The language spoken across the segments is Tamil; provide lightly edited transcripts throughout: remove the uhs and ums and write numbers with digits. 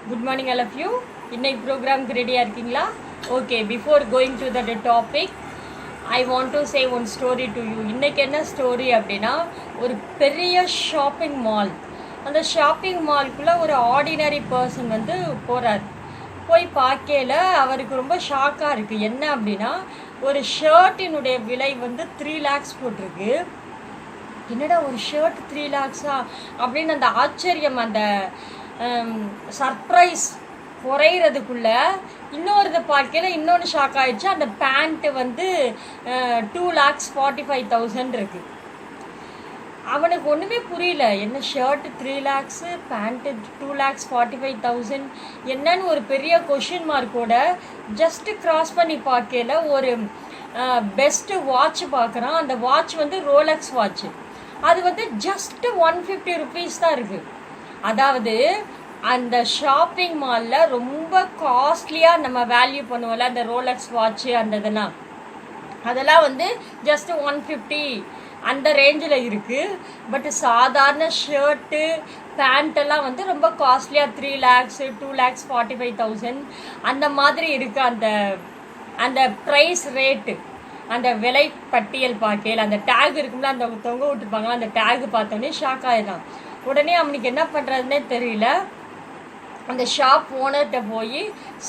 Good morning all of you. இன்னைக்கு ப்ரோக்ராம்க்கு ரெடியாக இருக்கீங்களா? Okay, before going to the topic I want to say one story to you. இன்றைக்கி என்ன ஸ்டோரி அப்படின்னா, ஒரு பெரிய ஷாப்பிங் மால். அந்த ஷாப்பிங் மால்குள்ளே ஒரு ஆர்டினரி பர்சன் வந்து போகிறார். போய் பார்க்கல அவருக்கு ரொம்ப ஷாக்காக இருக்குது. என்ன அப்படின்னா, ஒரு ஷர்ட்டினுடைய விலை வந்து 3 lakhs போட்டிருக்கு. என்னடா ஒரு ஷர்ட் 3 lakhs-ஆ அப்படின்னு அந்த ஆச்சரியம், அந்த சர்ப்ரைஸ் குறையிறதுக்குள்ள இன்னொரு பார்க்கல இன்னொன்று ஷாக் ஆகிடுச்சு. அந்த பேண்ட்டு வந்து 2,45,000 இருக்குது. அவனுக்கு ஒன்றுமே புரியல. என்ன ஷர்ட்டு 3 lakhs, பேண்ட்டு 2,45,000 என்னன்னு ஒரு பெரிய கொஷின் மார்க்கோட ஜஸ்ட்டு க்ராஸ் பண்ணி பார்க்கல ஒரு பெஸ்ட்டு வாட்ச் பார்க்குறான். அந்த வாட்ச் வந்து ரோலக்ஸ் வாட்ச்சு. அது வந்து ஜஸ்ட்டு 150 rupees தான் இருக்குது. அதாவது அந்த ஷாப்பிங் மாலில் ரொம்ப காஸ்ட்லியாக நம்ம வேல்யூ பண்ணுவோம்ல, அந்த ரோலக்ஸ் வாட்ச்சு அந்த அதெல்லாம் வந்து ஜஸ்ட்டு 150 அந்த ரேஞ்சில் இருக்குது. பட் சாதாரண ஷர்ட்டு பேண்ட்டெல்லாம் வந்து ரொம்ப காஸ்ட்லியாக 3 lakhs, 2,45,000 அந்த மாதிரி இருக்குது. அந்த ப்ரைஸ் ரேட்டு, அந்த விலை பட்டியல் பார்க்கல, அந்த டேக் இருக்கும்ல, அந்த தொங்க விட்டுருப்பாங்களா, அந்த டேக் பார்த்தோன்னே ஷாக் ஆகிடலாம். உடனே அவனுக்கு என்ன பண்ணுறதுனே தெரியல. அந்த ஷாப் ஓனர்கிட்ட போய்,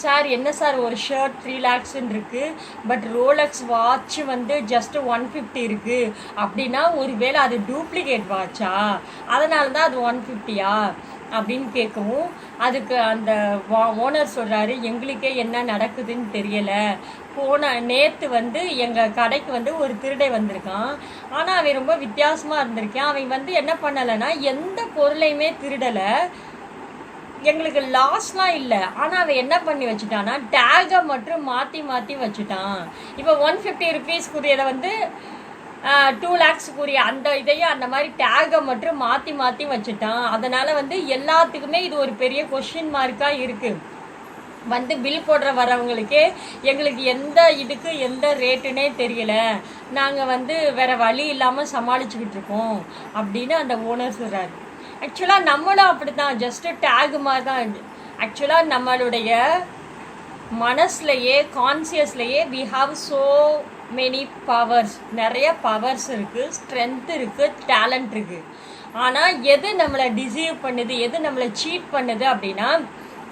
சார் என்ன சார் ஒரு ஷர்ட் 3 lakhsன்னு இருக்குது, பட் ரோலக்ஸ் வாட்ச் வந்து ஜஸ்ட்டு 150 இருக்குது அப்படின்னா ஒருவேளை அது டூப்ளிகேட் வாட்சா, அதனால தான் அது 150யா அப்படின்னு கேட்கவும், அதுக்கு அந்த ஓனர் சொல்கிறாரு, எங்களுக்கே என்ன நடக்குதுன்னு தெரியலை. நேற்று வந்து எங்கள் கடைக்கு வந்து ஒரு திருடை வந்திருக்கான். ஆனால் அவன் ரொம்ப வித்தியாசமாக இருந்திருக்கான். அவன் வந்து என்ன பண்ணலைன்னா எந்த பொருளையுமே திருடலை, எங்களுக்கு லாஸ்லாம் இல்லை. ஆனால் அவன் என்ன பண்ணி வச்சுட்டான்னா டேகை மட்டும் மாற்றி மாற்றி வச்சுட்டான். இப்போ 150 rupees-க்குரியதை வந்து 2 lakhs-க்குரிய அந்த இதையும் அந்த மாதிரி டேகை மட்டும் மாற்றி மாற்றி வச்சுட்டான். அதனால் வந்து எல்லாத்துக்குமே இது ஒரு பெரிய கொஷின் மார்க்காக இருக்குது. வந்து பில் போடுற வரவங்களுக்கே எங்களுக்கு எந்த ரேட்டுன்னே தெரியல, நாங்கள் வந்து வேறு வழி இல்லாமல் சமாளிச்சுக்கிட்டு இருக்கோம் அப்படின்னு அந்த ஓனர் சொல்கிறார். ஆக்சுவலாக நம்மளும் அப்படி தான், ஜஸ்ட்டு டேகு மாதிரி தான். ஆக்சுவலாக நம்மளுடைய மனசுலையே கான்சியஸ்லையே we have so many powers, நிறைய பவர்ஸ் இருக்குது, ஸ்ட்ரென்த் இருக்குது, டேலண்ட் இருக்குது. ஆனால் எது நம்மளை டிசீவ் பண்ணுது, எது நம்மளை சீட் பண்ணுது அப்படின்னா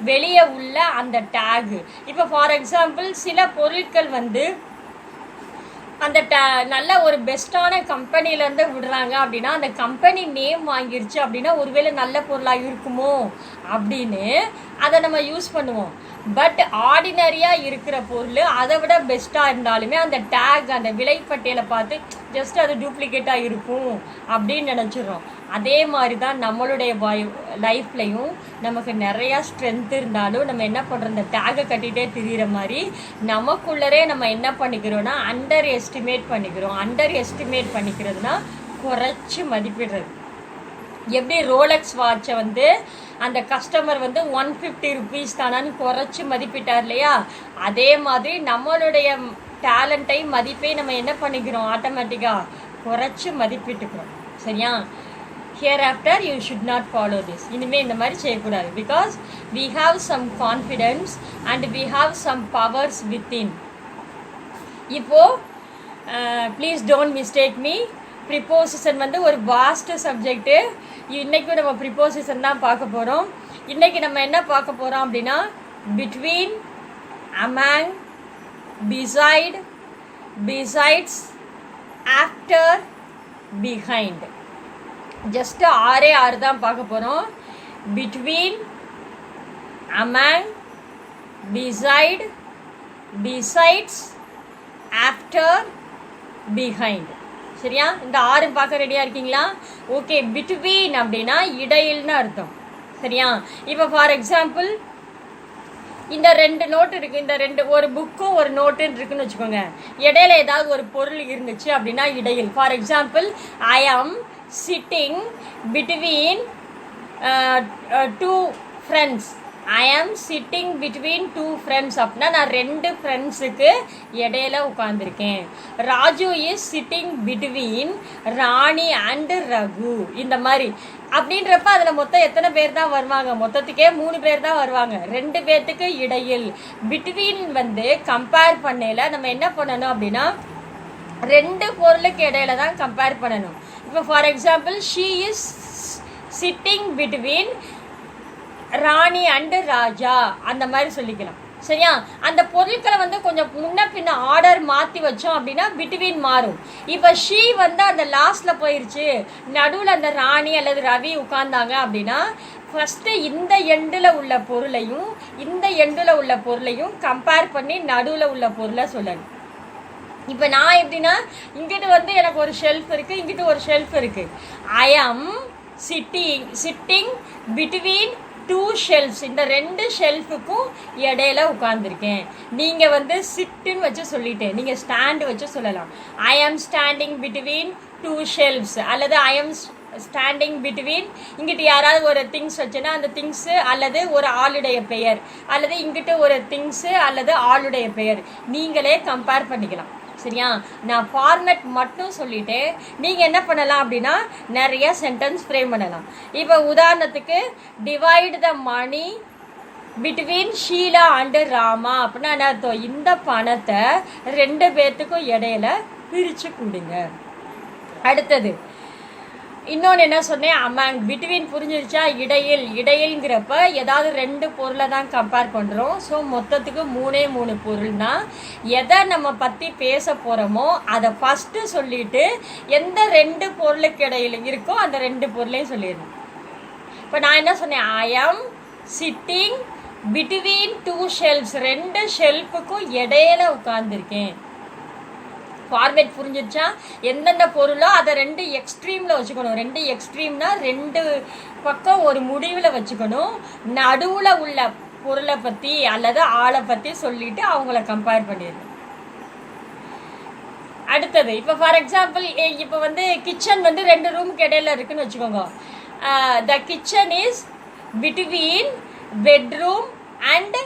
வெளியே உள்ள அந்த டேகு. இப்போ ஃபார் எக்ஸாம்பிள் சில பொருட்கள் வந்து அந்த நல்ல ஒரு பெஸ்ட்டான கம்பெனிலேருந்து விடுறாங்க அப்படின்னா அந்த கம்பெனி நேம் வாங்கிருச்சு அப்படின்னா ஒருவேளை நல்ல பொருளாக இருக்குமோ அப்படின்னு அதை நம்ம யூஸ் பண்ணுவோம். பட் ஆர்டினரியாக இருக்கிற பொருள் அதை விட பெஸ்ட்டாக இருந்தாலுமே அந்த டேக், அந்த விலைப்பட்டியலை பார்த்து ஜஸ்ட் அது டூப்ளிகேட்டாக இருக்கும் அப்படின்னு நினச்சிடுறோம். அதே மாதிரி தான் நம்மளுடைய லைஃப்லையும் நமக்கு நிறையா ஸ்ட்ரென்த் இருந்தாலும் நம்ம என்ன பண்ணுறோம், இந்த டேகை கட்டிகிட்டே திரிகிற மாதிரி நமக்குள்ளரே நம்ம என்ன பண்ணிக்கிறோன்னா அண்டர் எஸ்டிமேட் பண்ணிக்கிறோம். அண்டர் எஸ்டிமேட் பண்ணிக்கிறதுனா குறைச்சி மதிப்பிடுறது. எப்படி ரோலக்ஸ் வாட்சை வந்து அந்த கஸ்டமர் வந்து 150 rupees தானான்னு குறைச்சி மதிப்பிட்டார் இல்லையா, அதே மாதிரி நம்மளுடைய டேலண்ட்டை மதிப்பை நம்ம என்ன பண்ணிக்கிறோம், ஆட்டோமேட்டிக்காக குறைச்சி மதிப்பிட்டுக்கிறோம். சரியா? Hereafter you should not follow this. இனிமேல் இந்த மாதிரி செய்யக்கூடாது. Because we have some confidence and we have some powers within. இப்போது please don't mistake me. Preposition வந்து ஒரு வாஸ்ட் சப்ஜெக்ட்டு. இன்றைக்கும் நம்ம ப்ரிப்போசிஷன் தான் பார்க்க போகிறோம். இன்றைக்கி நம்ம என்ன பார்க்க போகிறோம் அப்படின்னா between, among, beside, besides, after, behind. Just 6 தான் பார்க்க போகிறோம். Between, among, beside, besides, after, behind. சரியா? இந்த 6 பார்க்க ரெடியாக இருக்கீங்களா? ஓகே. பிட்வீன் அப்படின்னா இடையில்னு அர்த்தம். சரியா? இப்போ ஃபார் எக்ஸாம்பிள் இந்த 2 நோட்டு இருக்குது, இந்த ஒரு புக்கும் ஒரு நோட்டுன்னு இருக்குன்னு வச்சுக்கோங்க. இடையில ஏதாவது ஒரு பொருள் இருந்துச்சு அப்படின்னா இடையில். ஃபார் எக்ஸாம்பிள் ஐ ஆம் sitting between 2 friends ஐ ஆம் சிட்டிங் பிட்வீன் டூ ஃப்ரெண்ட்ஸ் அப்படின்னா நான் ரெண்டு ஃப்ரெண்ட்ஸுக்கு இடையில உட்காந்துருக்கேன். Raju is sitting between Rani and Raghu. இந்த மாதிரி அப்படின்றப்ப அதில் மொத்தம் எத்தனை பேர் தான் வருவாங்க? மொத்தத்துக்கே 3 பேர் தான் வருவாங்க. 2 பேர்த்துக்கு இடையில். பிட்வீன் வந்து கம்பேர் பண்ணையில் நம்ம என்ன பண்ணணும் அப்படின்னா 2 பொருளுக்கு இடையில தான் கம்பேர் பண்ணணும். இப்போ for example she is sitting between Rani and Raja அந்த மாதிரி சொல்லிக்கலாம். சரியா? அந்த பொருட்களை வந்து கொஞ்சம் முன்ன பின்ன ஆர்டர் மாற்றி வச்சோம் அப்படின்னா பிட்வீன் மாறும். இப்போ ஷீ வந்து அந்த லாஸ்ட்டில் போயிடுச்சு, நடுவில் அந்த ராணி அல்லது ரவி உட்கார்ந்தாங்க அப்படின்னா ஃபஸ்ட்டு இந்த எண்டில் உள்ள பொருளையும் இந்த எண்டில் உள்ள பொருளையும் கம்பேர் பண்ணி நடுவில் உள்ள பொருளை சொல்லணும். இப்போ நான் எப்படின்னா இங்கிட்டு வந்து எனக்கு ஒரு ஷெல்ஃப் இருக்குது, இங்கிட்டு ஒரு ஷெல்ஃப் இருக்குது. ஐ ஆம் சிட்டிங் பிட்வீன் 2 ஷெல்ஃப்ஸ். இந்த 2 ஷெல்ஃபுக்கும் இடையில உட்காந்துருக்கேன். நீங்கள் வந்து சிட்டுன்னு வச்சு சொல்லிட்டேன், நீங்கள் ஸ்டாண்டு வச்சு சொல்லலாம். ஐ ஆம் ஸ்டாண்டிங் பிட்வீன் 2 ஷெல்ஃப்ஸ் அல்லது ஐ ஆம் ஸ்டாண்டிங் பிட்வீன் இங்கிட்டு யாராவது ஒரு திங்ஸ் வச்சுன்னா அந்த திங்ஸு அல்லது ஒரு ஆளுடைய பெயர் அல்லது இங்கிட்டு ஒரு திங்ஸு அல்லது ஆளுடைய பெயர் நீங்களே கம்பேர் பண்ணிக்கலாம். சரியா? நான் ஃபார்மேட் மட்டும் சொல்லிட்டேன். நீங்கள் என்ன பண்ணலாம் அப்படின்னா நிறைய சென்டென்ஸ் ஃப்ரேம் பண்ணலாம். இப்போ உதாரணத்துக்கு divide the money between Sheela and Rama அப்படின்னா என்ன அர்த்தம்? இந்த பணத்தை 2 பேர்த்துக்கும் இடையில பிரித்து கொடுங்க. அடுத்தது இன்னொன்று என்ன சொன்னேன்? அமேங். பிட்வீன் புரிஞ்சிருச்சா? இடையில்ங்கிறப்ப ஏதாவது 2 பொருளை தான் கம்பேர் பண்ணுறோம். ஸோ மொத்தத்துக்கு 3 பொருள் தான். எதை நம்ம பற்றி பேச போகிறோமோ அதை ஃபஸ்ட்டு சொல்லிவிட்டு எந்த 2 பொருளுக்கு இடையில இருக்கோ அந்த 2 பொருளையும் சொல்லிடணும். இப்போ நான் என்ன சொன்னேன்? ஐ ஆம் சிட்டிங் பிட்வீன் 2 ஷெல்ஃப்ஸ். 2 ஷெல்ஃபுக்கும் இடையில உட்காந்துருக்கேன். ஃபார்மேட் புரிஞ்சிருச்சா? எந்தெந்த பொருளோ அதை 2 எக்ஸ்ட்ரீமில் வச்சுக்கணும். 2 எக்ஸ்ட்ரீம்னா 2 பக்கம் ஒரு முடிவில் வச்சுக்கணும். நடுவில் உள்ள பொருளை பற்றி அல்லது ஆளை பற்றி சொல்லிட்டு அவங்கள கம்பேர் பண்ணிடணும். அடுத்தது இப்போ ஃபார் எக்ஸாம்பிள் இப்போ வந்து கிச்சன் வந்து 2 ரூமுக்கு இடையில இருக்குன்னு வச்சுக்கோங்க. The kitchen is between bedroom and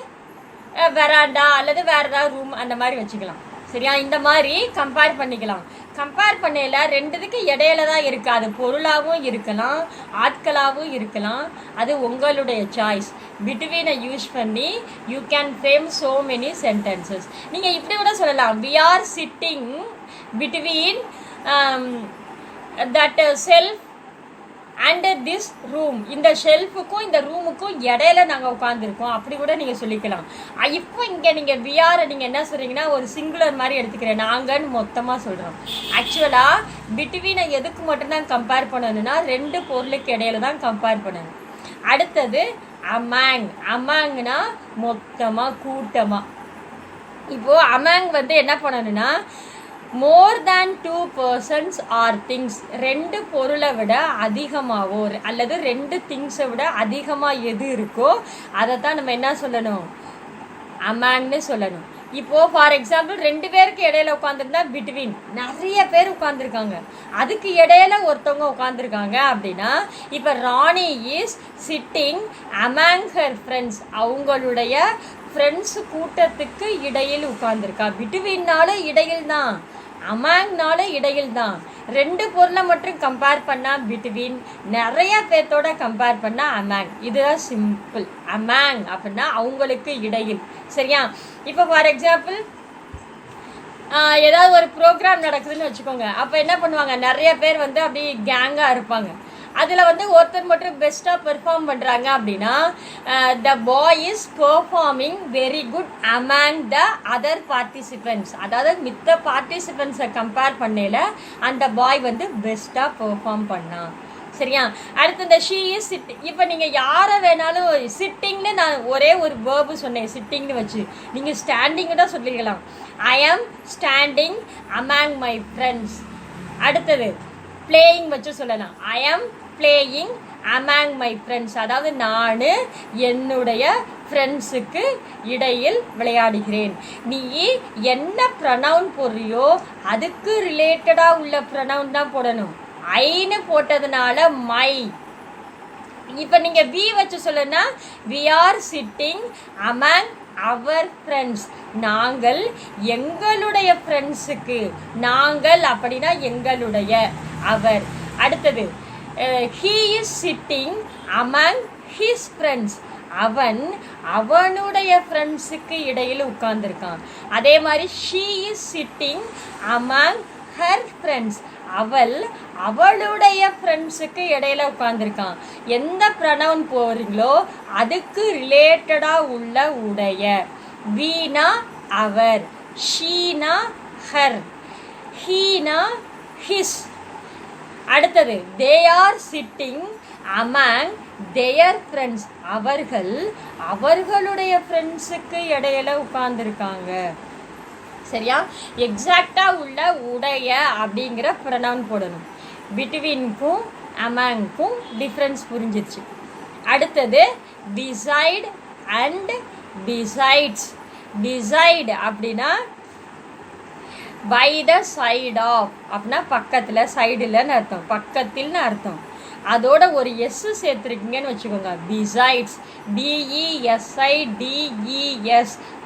veranda அல்லது வேறு ஏதாவது ரூம் அந்த மாதிரி வச்சுக்கலாம். சரியா? இந்த மாதிரி கம்பேர் பண்ணிக்கலாம். கம்பேர் பண்ணையில் 2க்கு இடையில தான் இருக்குது. அது பொருளாகவும் இருக்கலாம், ஆட்களாகவும் இருக்கலாம். அது உங்களுடைய சாய்ஸ். பிட்வீனை யூஸ் பண்ணி you can frame so many sentences. நீங்கள் இப்படி கூட சொல்லலாம். We are sitting between that shelf and this room. இந்த ஷெல்ஃபுக்கும் இந்த ரூமுக்கும் இடையில நாங்கள் உட்காந்துருக்கோம். அப்படி கூட நீங்கள் சொல்லிக்கலாம். இப்போ இங்கே நீங்கள் விஆரை நீங்கள் என்ன சொல்கிறீங்கன்னா ஒரு சிங்குலர் மாதிரி எடுத்துக்கிறேன். நாங்கன்னு மொத்தமாக சொல்கிறோம். ஆக்சுவலாக பிட்வீனை எதுக்கு மட்டும்தான் கம்பேர் பண்ணணும்னா 2 பொருளுக்கு இடையில தான் கம்பேர் பண்ணணும். அடுத்தது அமேங். அமேங்னா மொத்தமாக கூட்டமாக. இப்போது அமேங் வந்து என்ன பண்ணணும்னா மோர் தேன் 2 பர்சன்ஸ் ஆர் திங்ஸ். 2 பொருளை விட அதிகமாகவோ அல்லது 2 திங்ஸை விட அதிகமாக எது இருக்கோ அதை தான் நம்ம என்ன சொல்லணும்? அமேங்னு சொல்லணும். இப்போது ஃபார் எக்ஸாம்பிள் 2 பேருக்கு இடையில உட்காந்துருந்தா பிட்வீன். நிறைய பேர் உட்காந்துருக்காங்க, அதுக்கு இடையில ஒருத்தவங்க உட்காந்துருக்காங்க அப்படின்னா இப்போ Rani is sitting among her friends. அவங்களுடைய ஃப்ரெண்ட்ஸ் கூட்டத்துக்கு இடையில் உட்காந்துருக்கா. பிட்வீன்னாலும் இடையில் தான், அமேங்னாலும் இடையில் தான். 2 பொருளை மட்டும் கம்பேர் பண்ணால் பிட்வீன், நிறைய பேர்த்தோட கம்பேர் பண்ணால் அமேங். இதுதான் சிம்பிள். அமேங் அப்படின்னா அவங்களுக்கு இடையில். சரியா? இப்போ ஃபார் எக்ஸாம்பிள் ஏதாவது ஒரு ப்ரோக்ராம் நடக்குதுன்னு வச்சுக்கோங்க. அப்போ என்ன பண்ணுவாங்க? நிறைய பேர் வந்து அப்படி கேங்காக இருப்பாங்க. அதில் வந்து ஒருத்தர் மட்டும் பெஸ்ட்டாக பெர்ஃபார்ம் பண்ணுறாங்க அப்படின்னா the boy is performing very good among the other participants. அதாவது மித்த பார்ட்டிசிபெண்ட்ஸை கம்பேர் பண்ணையில் அந்த பாய் வந்து பெஸ்ட்டாக பெர்ஃபார்ம் பண்ணான். சரியா? அடுத்து இந்த ஷீ இஸ் சிட். இப்போ நீங்கள் யாரை வேணாலும் சிட்டிங்னு நான் ஒரே ஒரு வேர்பு சொன்னேன், சிட்டிங்னு வச்சு. நீங்கள் ஸ்டாண்டிங் தான் சொல்லிக்கலாம். I am standing among my friends. அடுத்தது பிளேயிங் வச்சு சொல்லலாம். ஐ ஆம் பிளேயிங் அமேங் மை ஃப்ரெண்ட்ஸ். அதாவது நான் என்னுடைய ஃப்ரெண்ட்ஸுக்கு இடையில் விளையாடுகிறேன். நீ என்ன ப்ரனவுன் போடுறியோ அதுக்கு ரிலேட்டடாக உள்ள ப்ரனவுன் தான் போடணும். ஐன்னு போட்டதுனால மை, இப்போ நீங்கள் வி வச்சு சொல்லுன்னா we are sitting among our friends. நாங்கள் எங்களுடைய ஃப்ரெண்ட்ஸுக்கு, நாங்கள் அப்படின்னா எங்களுடைய, அவர். அடுத்தது he is sitting among his friends. அவன் அவனுடைய ஃப்ரெண்ட்ஸுக்கு இடையில் உட்கார்ந்துருக்கான். அதே மாதிரி she is sitting among her friends. அவள் அவளுடைய ஃப்ரெண்ட்ஸுக்கு இடையில உட்காந்துருக்கான். எந்த ப்ரனவுன் போகிறீங்களோ அதுக்கு ரிலேட்டடாக உள்ள உடைய. வீணா அவர், ஷீனா ஹர், ஹீனா ஹிஸ். அடுத்தது they are sitting among their friends. அவர்கள் அவர்களுடைய ஃப்ரெண்ட்ஸுக்கு இடையில உட்கார்ந்துருக்காங்க. சரியா? எக்ஸாக்டாக உள்ள உடைய அப்படிங்கிற ப்ரனவுன் போடணும். பிட்வீனுக்கும் அமங்க்கும் டிஃப்ரென்ஸ் புரிஞ்சிருச்சு. அடுத்தது பிசைட் அண்ட் பிசைட்ஸ். பிசைட் அப்படின்னா பை த சைட் ஆஃப் அப்படின்னா பக்கத்தில், சைடுலன்னு அர்த்தம், பக்கத்தில்னு அர்த்தம். அதோட ஒரு எஸ் சேர்த்துருக்கீங்கன்னு வச்சுக்கோங்க. பிசைட்ஸ், BESIDES,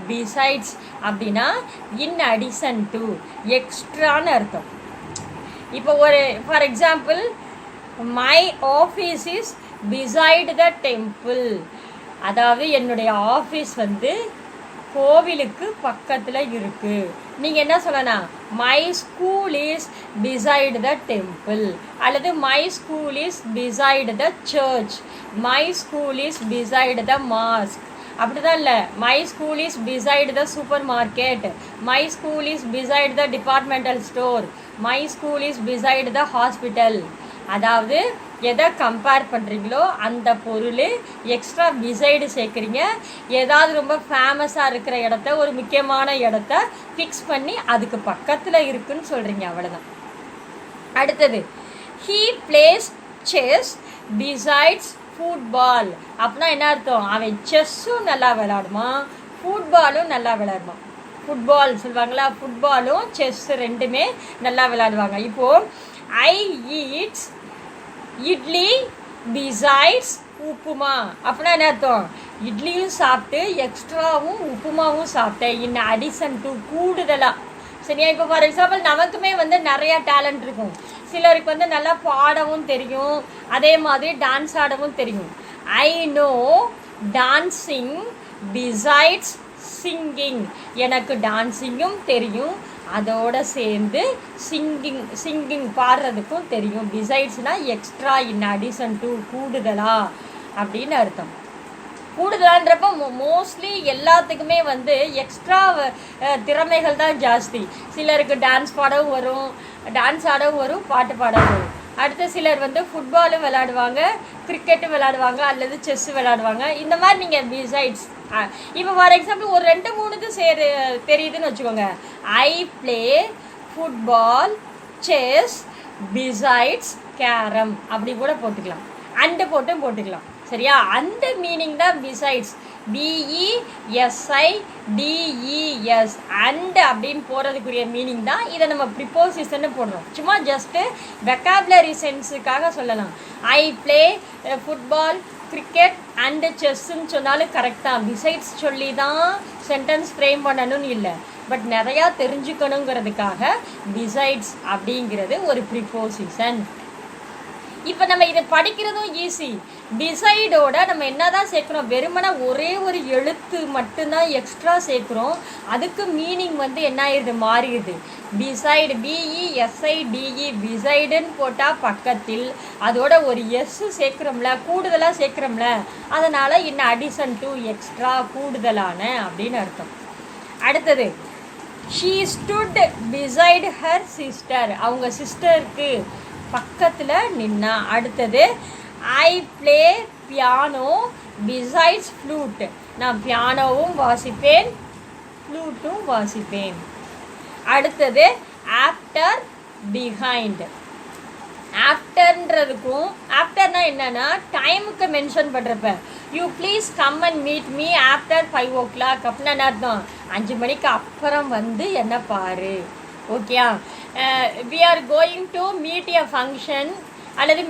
பிசைட்ஸ் அப்படின்னா இன் அடிஷன் டு, எக்ஸ்ட்ரான்னு அர்த்தம். இப்போ ஒரு for example, my office is beside the temple. அதாவது என்னுடைய ஆஃபீஸ் வந்து கோவிலுக்கு பக்கத்தில் இருக்குது. நீங்கள் என்ன சொல்லலாம்? My school is beside the temple, அல்லது my school is beside the church, my school is beside the mosque. அப்படிதான் இல்லை, my school is beside the supermarket, my school is beside the departmental store, my school is beside the hospital. அதாவது எதை கம்பேர் பண்ணுறீங்களோ அந்த பொருள் எக்ஸ்ட்ரா பிசைடு சேர்க்குறீங்க. ஏதாவது ரொம்ப ஃபேமஸாக இருக்கிற இடத்த, ஒரு முக்கியமான இடத்த ஃபிக்ஸ் பண்ணி அதுக்கு பக்கத்தில் இருக்குன்னு சொல்கிறீங்க, அவ்வளோதான். அடுத்தது he plays chess besides football. அப்படின்னா என்ன அர்த்தம்? அவன் செஸ்ஸும் நல்லா விளையாடுவான், ஃபுட்பாலும் நல்லா விளையாடுவான். ஃபுட்பால் சொல்லுவாங்களா, ஃபுட்பாலும் செஸ் ரெண்டுமே நல்லா விளையாடுவாங்க. இப்போது ஐ ஈட்ஸ் இட்லி பிசைட்ஸ் உப்புமா. அப்படின்னா என்ன அர்த்தம்? இட்லியும் சாப்பிட்டு எக்ஸ்ட்ராவும் உப்புமாவும் சாப்பிட்டேன், இன் அடிஷன் டு, கூடுதலாக. சரியா? இப்போ ஃபார் எக்ஸாம்பிள் நமக்குமே வந்து நிறையா டேலண்ட் இருக்கும். சிலருக்கு வந்து நல்லா பாடவும் தெரியும், அதே மாதிரி டான்ஸ் ஆடவும் தெரியும். I know dancing besides singing. எனக்கு டான்ஸிங்கும் தெரியும், அதோட சேர்ந்து சிங்கிங் பாடுறதுக்கும் தெரியும். பிசைட்ஸ்னால் எக்ஸ்ட்ரா, இன் அடிஷன் டு, கூடுதலா அப்படின்னு அர்த்தம். கூடுதலான்றப்ப மோஸ்ட்லி எல்லாத்துக்குமே வந்து எக்ஸ்ட்ரா திறமைகள் தான் ஜாஸ்தி. சிலருக்கு டான்ஸ் பாடவும் வரும், டான்ஸ் ஆடவும் வரும், பாட்டு பாடவும் வரும். அடுத்து சிலர் வந்து ஃபுட்பாலும் விளையாடுவாங்க, கிரிக்கெட்டும் விளையாடுவாங்க, அல்லது செஸ்ஸு விளையாடுவாங்க. இந்த மாதிரி நீங்கள் பிசைட்ஸ், இப்போ ஃபார் எக்ஸாம்பிள் ஒரு 2-3 தெரியுதுன்னு வச்சுக்கோங்க. ஐ play football, chess, besides carrom, அப்படி கூட போட்டுக்கலாம், அண்டு போட்டும் போட்டுக்கலாம். சரியா? அந்த மீனிங் தான் பிசைட்ஸ், BESIDES, அண்ட் அப்படின்னு போகிறதுக்குரிய மீனிங் தான். இதை நம்ம ப்ரிப்போசிஷன்னு போடுறோம், சும்மா ஜஸ்ட்டு வெக்காபுலரி சென்ஸுக்காக சொல்லலாம். I play football, cricket and செஸ்ஸுன்னு சொன்னாலும் கரெக்ட் தான். பிசைட்ஸ் சொல்லி தான் சென்டென்ஸ் ஃப்ரேம் பண்ணணும்னு இல்லை, பட் நிறையா தெரிஞ்சுக்கணுங்கிறதுக்காக பிசைட்ஸ் அப்படிங்கிறது ஒரு ப்ரிப்போசிஷன். இப்போ நம்ம இதை படிக்கிறதும் ஈஸி. பிசைடோட நம்ம என்ன தான் சேர்க்குறோம்? வெறுமனை ஒரே ஒரு எழுத்து மட்டும்தான் எக்ஸ்ட்ரா சேர்க்குறோம். அதுக்கு மீனிங் வந்து என்ன ஆயிடுது? மாறிடுது. பிசைடு, BESIDE, பிசைடுன்னு போட்டால் பக்கத்தில், அதோட ஒரு எஸ் சேர்க்குறோம்ல, கூடுதலாக சேர்க்குறோம்ல, அதனால் இன் அடிஷன் டு, எக்ஸ்ட்ரா, கூடுதலான அப்படின்னு அர்த்தம். அடுத்தது she stood beside her sister. அவங்க சிஸ்டருக்கு பக்கத்தில் நின்னா. அடுத்தது I play piano besides flute. நான் பியானோவும் வாசிப்பேன், ஃப்ளூட்டும் வாசிப்பேன். அடுத்தது ஆஃப்டர், பிஹைண்ட். ஆஃப்டர்ன்றதுக்கும், ஆஃப்டர்னா என்னன்னா டைமுக்கு மென்ஷன் பண்ணுறப்ப, you please come and meet me after 5 o'clock அப்படின்னா என்ன அர்த்தம்? 5 மணிக்கு அப்புறம் வந்து என்ன பாரு. ஓகேயா? We are going to meet a function அல்லது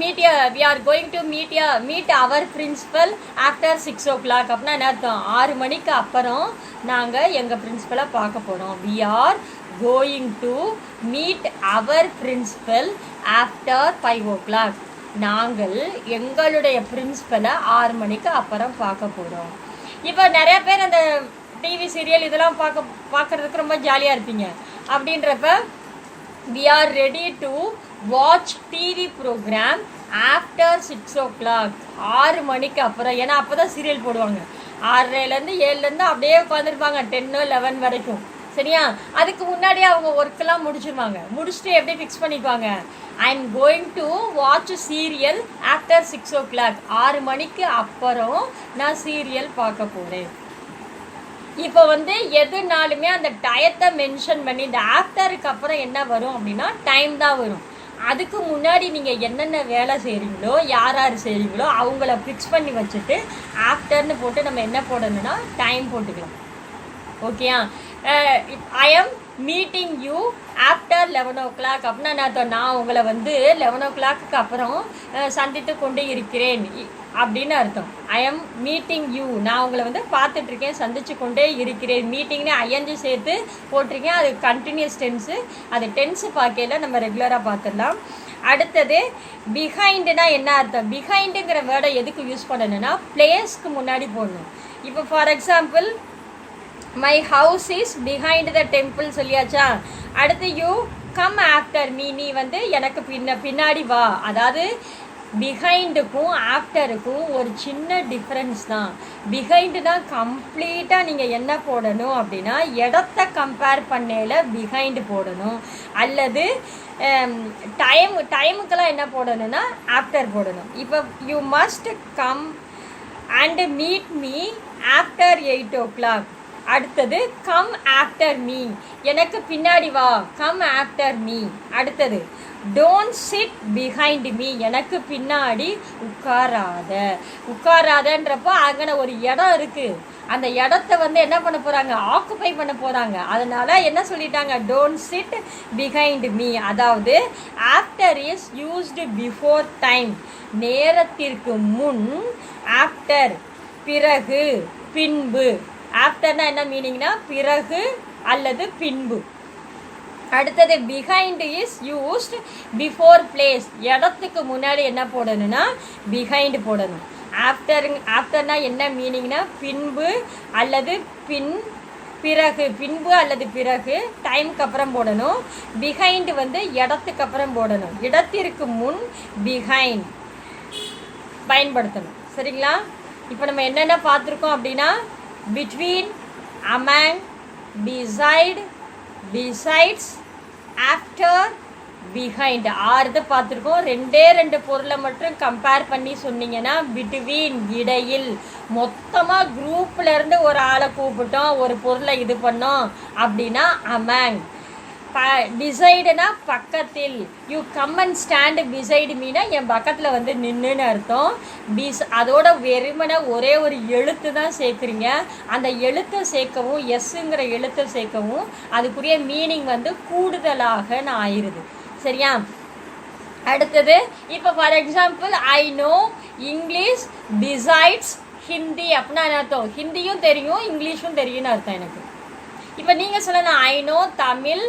we are going to meet our principal after 6 o'clock அப்படின்னா என்ன அர்த்தம்? 6 மணிக்கு அப்புறம் நாங்கள் எங்கள் பிரின்சிபலை பார்க்க போகிறோம். we are going to meet our principal after 5 o'clock. நாங்கள் எங்களுடைய பிரின்சிபலை 6 மணிக்கு அப்புறம் பார்க்க போகிறோம். இப்போ நிறைய பேர் அந்த டிவி சீரியல் இதெல்லாம் பார்க்குறதுக்கு ரொம்ப ஜாலியாக இருப்பீங்க. அப்படின்றப்ப we are ready to watch TV program after 6 o'clock. 6 மணிக்கு அப்புறம். ஏன்னா அப்போ தான் சீரியல் போடுவாங்க. 6:30லேருந்து 7லேருந்து அப்படியே உட்காந்துருப்பாங்க 10 11 வரைக்கும். சரியா? அதுக்கு முன்னாடியே அவங்க ஒர்க்கெல்லாம் முடிச்சிருவாங்க. முடிச்சுட்டு எப்படி ஃபிக்ஸ் பண்ணிக்குவாங்க? I am going to watch serial after 6 o'clock. 6 மணிக்கு அப்புறம் நான் சீரியல் பார்க்க போகிறேன். இப்போ எதுனாலுமே அந்த டயத்தை மென்ஷன் பண்ணி இந்த ஆஃப்டருக்கு அப்புறம் என்ன வரும் அப்படின்னா டைம் தான் வரும். அதுக்கு முன்னாடி நீங்கள் என்னென்ன வேலை செய்கிறீங்களோ யார் செய்கிறீங்களோ அவங்கள ஃபிக்ஸ் பண்ணி வச்சுட்டு ஆஃப்டர்னு போட்டு நம்ம என்ன போடணும்னா டைம் போட்டுக்கலாம். ஓகேயா? I am meeting you after 11 o'clock அப்படின்னா நான் உங்களை 11 o'clock அப்புறம் சந்தித்து கொண்டு இருக்கிறேன் அப்படின்னு அர்த்தம். ஐ எம் மீட்டிங் யூ, நான் உங்களை பார்த்துட்ருக்கேன், சந்திச்சு கொண்டே இருக்கிறேன். மீட்டிங்னு ஐஎன்ஜி சேர்த்து போட்டிருக்கேன். அது கண்டினியூஸ் டென்ஸு. அது டென்ஸு பார்க்கையில் நம்ம ரெகுலராக பார்த்துடலாம். அடுத்தது பிஹைண்டுனா என்ன அர்த்தம்? பிஹைண்டுங்கிற வேர்டை எதுக்கு யூஸ் பண்ணணும்னா பிளேஸ்க்கு முன்னாடி போடணும். இப்போ for example my house is behind the temple சொல்லியாச்சா? அடுத்து யூ கம் ஆஃப்டர் மீ, நீ எனக்கு பின்னாடி வா. அதாவது பிஹைண்டுக்கும் ஆஃப்டருக்கும் ஒரு சின்ன டிஃப்ரென்ஸ் தான். பிஹைண்டுனா கம்ப்ளீட்டாக நீங்கள் என்ன போடணும் அப்படின்னா இடத்த கம்பேர் பண்ணையில் பிஹைண்டு போடணும். அல்லது டைமுக்கெல்லாம் என்ன போடணும்னா ஆஃப்டர் போடணும். இப்போ you must come and meet me after 8 o'clock. அடுத்தது கம் ஆஃப்டர் மீ, எனக்கு பின்னாடி வா, கம் ஆஃப்டர் மீ. அடுத்தது டோன்ட் சிட் பிஹைண்ட் மீ, எனக்கு பின்னாடி உட்காராதன்றப்போ அங்கே ஒரு இடம் இருக்குது. அந்த இடத்த என்ன பண்ண போகிறாங்க? ஆக்குப்பை பண்ண போகிறாங்க. அதனால என்ன சொல்லிட்டாங்க? Don't sit behind me. அதாவது after is used before time, நேரத்திற்கு முன். ஆஃப்டர் பிறகு, பின்பு. ஆஃப்டர்னா என்ன மீனிங்னா பிறகு அல்லது பின்பு. அடுத்தது behind is used before place, இடத்துக்கு முன்னாடி என்ன போடணும்னா பிஹைண்ட் போடணும். ஆஃப்டர்னா என்ன மீனிங்னா பின்பு அல்லது பிறகு, பின்பு அல்லது பிறகு. டைமுக்கு அப்புறம் போடணும். பிஹைண்ட் இடத்துக்கு அப்புறம் போடணும். இடத்திற்கு முன் பிஹைண்ட் பயன்படுத்தணும். சரிங்களா? இப்போ நம்ம என்னென்ன பார்த்துருக்கோம் அப்படின்னா between, among, beside, besides, after, behind 6 பார்த்துருக்கோம். 2 பொருளை மட்டும் கம்பேர் பண்ணி சொன்னீங்கன்னா between இடையில். மொத்தமாக குரூப்லேருந்து ஒரு ஆளை கூப்பிட்டோம், ஒரு பொருளை இது பண்ணோம் அப்படின்னா among. பிசைடுனா பக்கத்தில். You come and stand beside மீனா என் பக்கத்தில் நின்றுன்னு அர்த்தம். அதோட வெறுமனை ஒரே ஒரு எழுத்து தான் சேர்க்குறீங்க. அந்த எழுத்தை சேர்க்கவும், எஸ்ஸுங்கிற எழுத்தை சேர்க்கவும் அதுக்குரிய மீனிங் கூடுதலாக ஆயிடுது. சரியா? அடுத்தது இப்போ for example I know English besides Hindi அப்படின்னா என்ன அர்த்தம்? ஹிந்தியும் தெரியும் இங்கிலீஷும் தெரியும்னு அர்த்தம் எனக்கு. இப்போ நீங்கள் சொல்லலாம் I know Tamil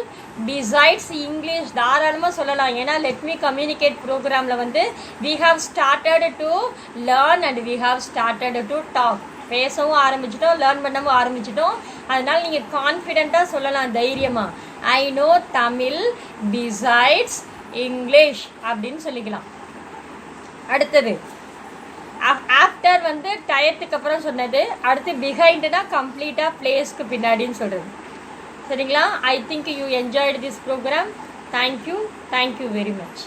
besides English, தாராளமாக சொல்லலாம். ஏன்னா லெட் மீ கம்யூனிகேட் ப்ரோக்ராமில் we have started to learn and we have started to talk. பேசவும் ஆரம்பிச்சிட்டோம், லேர்ன் பண்ணவும் ஆரம்பிச்சிட்டோம். அதனால் நீங்கள் கான்ஃபிடெண்ட்டாக சொல்லலாம் தைரியமாக. ஐ நோ தமிழ் பிசைட்ஸ் இங்கிலீஷ் அப்படின்னு சொல்லிக்கலாம். அடுத்தது ஆஃப்டர் டயத்துக்கு அப்புறம் சொன்னது. அடுத்து பிஹைண்டுனா கம்ப்ளீட்டாக பிளேஸ்க்கு பின்னாடின்னு சொல்கிறது. சரிங்களா? I think you enjoyed this program. Thank you very much.